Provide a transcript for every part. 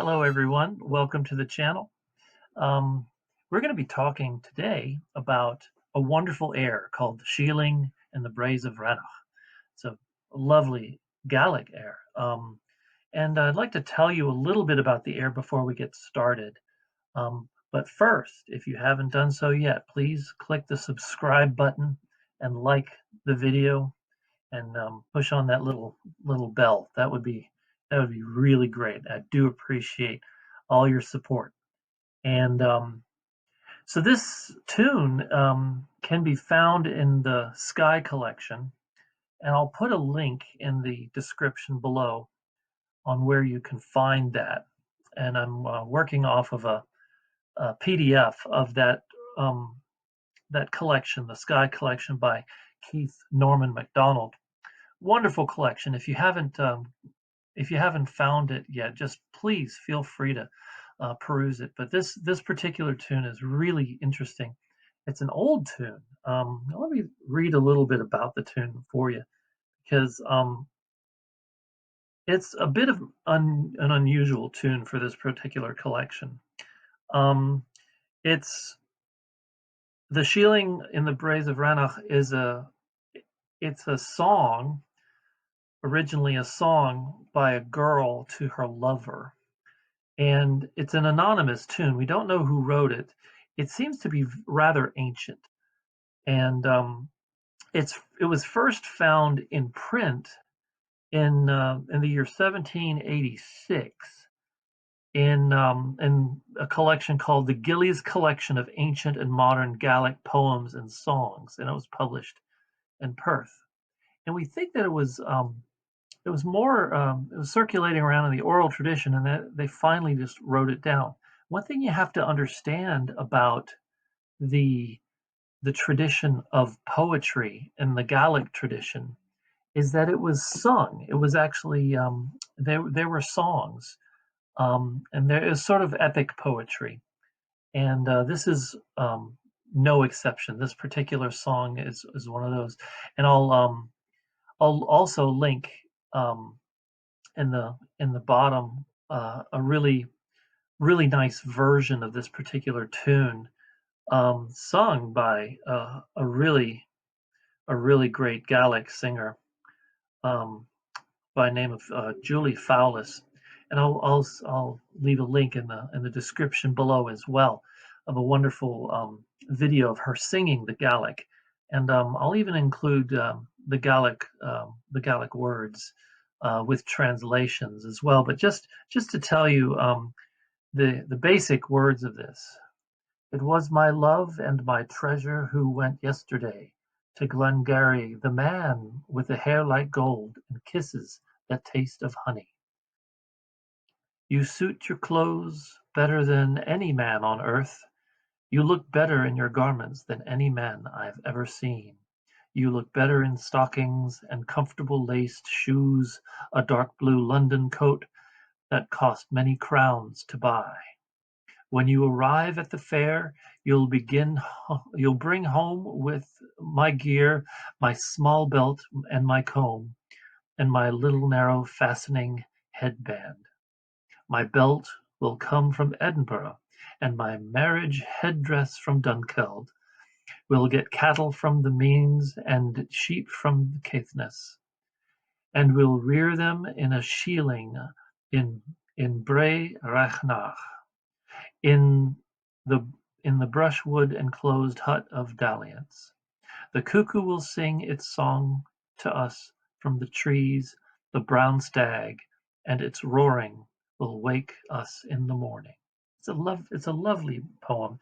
Hello, everyone. Welcome to the channel. Um, we're going to be talking today about a wonderful air called Shieling and the Braes of Rannoch. It's a lovely Gaelic air. And I'd like to tell you a little bit about the air before we get started. But first, if you haven't done so yet, please click the subscribe button and like the video and push on that little bell. That would be really great. I do appreciate all your support. And so this tune can be found in the Skye collection, and I'll put a link in the description below on where you can find that. And I'm working off of a PDF of that collection, the Skye collection by Keith Norman MacDonald. Wonderful collection. If you haven't found it yet, just please feel free to peruse it. But this particular tune is really interesting. It's an old tune. Let me read a little bit about the tune for you, because it's a bit of an unusual tune for this particular collection. Um, it's the Shieling in the Braes of Rannoch it's a song, originally a song by a girl to her lover, and it's an anonymous tune. We don't know who wrote it. It seems to be rather ancient, and it was first found in print in the year 1786 in a collection called the Gillies Collection of Ancient and Modern Gaelic Poems and Songs, and it was published in Perth. And we think that it was circulating around in the oral tradition, and that they finally just wrote it down. One thing you have to understand about the the tradition of poetry in the Gaelic tradition is that it was sung. It was actually there were songs, and there is sort of epic poetry, and this is no exception. This particular song is one of those, and I'll also link um, in the bottom a really nice version of this particular tune, sung by a really great Gaelic singer, um, by name of Julie Fowlis, and I'll leave a link in the description below as well of a wonderful video of her singing the Gaelic, and I'll even include the Gaelic words with translations as well. But just to tell you the basic words of this. It was my love and my treasure who went yesterday to Glengarry, the man with a hair like gold and kisses that taste of honey. You suit your clothes better than any man on earth. You look better in your garments than any man I've ever seen. You look better in stockings and comfortable laced shoes, a dark blue London coat that cost many crowns to buy. When you arrive at the fair, you'll bring home with my gear, my small belt and my comb, and my little narrow fastening headband. My belt will come from Edinburgh, and my marriage headdress from Dunkeld. We'll get cattle from the Means and sheep from the Caithness, and we'll rear them in a shieling in Brae Rannoch, in the in the brushwood enclosed hut of dalliance. The cuckoo will sing its song to us from the trees, the brown stag, and its roaring will wake us in the morning. It's a lovely poem,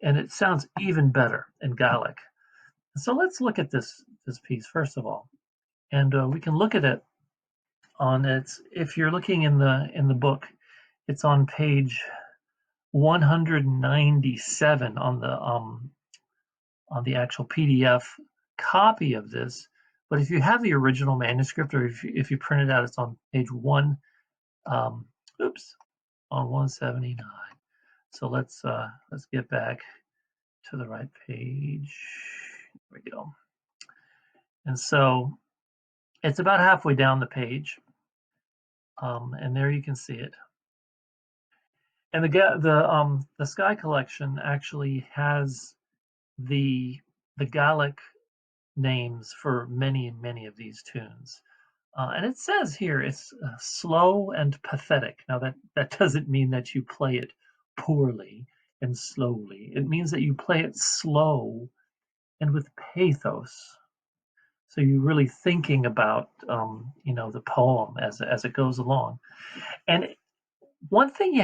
and it sounds even better in Gaelic. So let's look at this piece first of all, and we can look at it on its. If you're looking in the book, it's on page 197 on the actual PDF copy of this. But if you have the original manuscript, or if you print it out, it's on page um, on 179. So let's get back to the right page. There we go. And so it's about halfway down the page, and there you can see it. And the Skye collection actually has the Gaelic names for many of these tunes. And it says here it's slow and pathetic. Now that doesn't mean that you play it poorly and slowly. It means that you play it slow and with pathos. So you're really thinking about the poem as it goes along. And one thing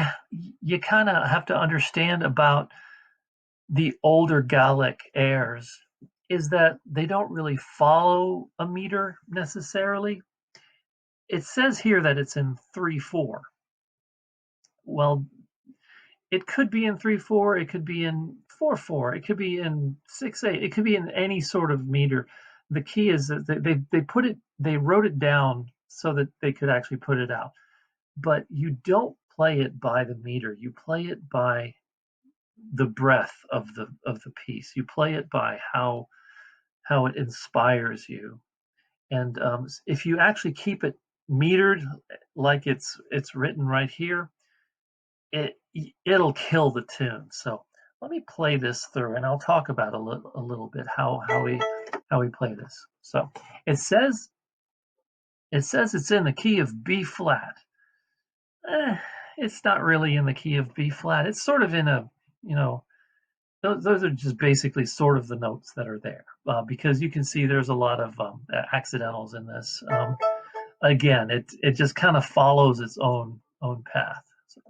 you kind of have to understand about the older Gaelic airs is that they don't really follow a meter necessarily. It says here that it's in 3/4. Well, it could be in 3/4, it could be in 4/4, it could be in 6/8, it could be in any sort of meter. The key is that they wrote it down so that they could actually put it out. But you don't play it by the meter. You play it by the breath of the piece. You play it by how it inspires you. And if you actually keep it metered like it's written right here, it it'll kill the tune. So let me play this through, and I'll talk about a little bit how we play this. So it says it's in the key of B flat. Eh, it's not really in the key of B flat. It's sort of in a you know those are just basically sort of the notes that are there because you can see there's a lot of accidentals in this. Again, it just kind of follows its own path. So.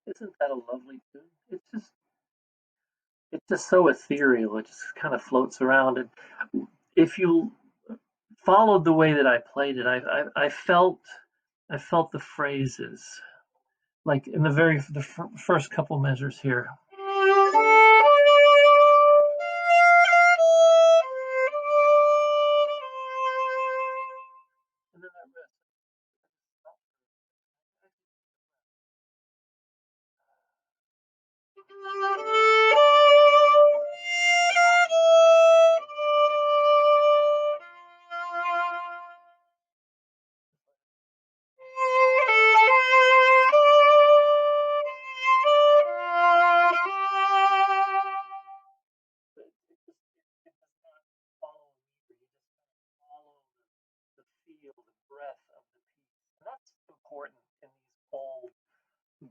Isn't that a lovely tune? It's just so ethereal. It just kind of floats around. And if you followed the way that I played it, I felt the phrases like in the first couple measures here. And then that rest.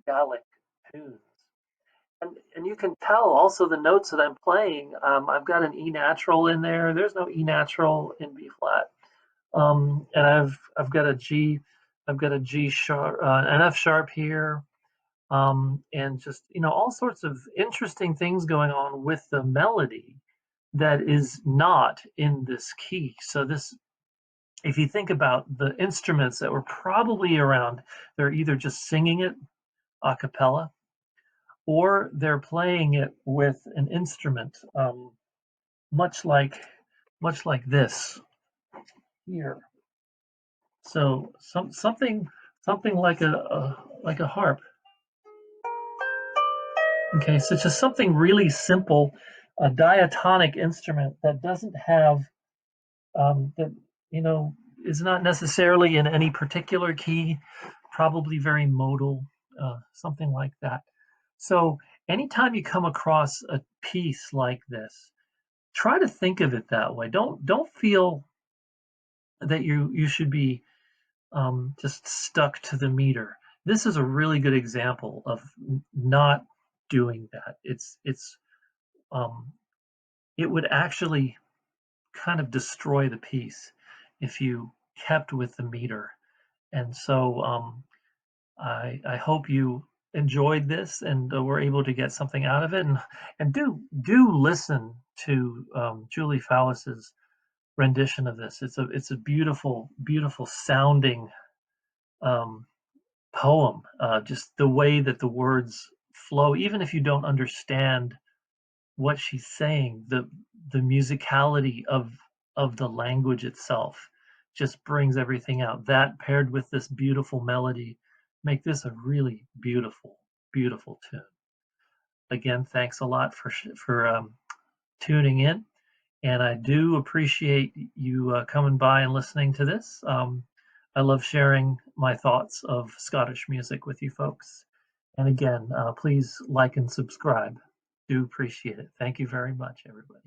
Gaelic tunes. And you can tell also the notes that I'm playing. I've got an E natural in there. There's no E natural in B flat. And I've got a G, I've got a G sharp, an F sharp here, and just all sorts of interesting things going on with the melody that is not in this key. So this, if you think about the instruments that were probably around, they're either just singing it a cappella or they're playing it with an instrument, much like this here. So something like a harp. Okay, so just something really simple, a diatonic instrument that doesn't have that is not necessarily in any particular key, probably very modal, something like that. So anytime you come across a piece like this, try to think of it that way. Don't feel that you should be just stuck to the meter. This is a really good example of not doing that. Um, it would actually kind of destroy the piece if you kept with the meter. And so I hope you enjoyed this and were able to get something out of it. And do listen to Julie Fowlis's rendition of this. It's a beautiful sounding um, poem. Just the way that the words flow, even if you don't understand what she's saying, the musicality of the language itself just brings everything out. That paired with this beautiful melody make this a really beautiful tune. Again, thanks a lot for tuning in, and I do appreciate you coming by and listening to this. I love sharing my thoughts of Scottish music with you folks. And again, please like and subscribe. Do appreciate it. Thank you very much, everybody.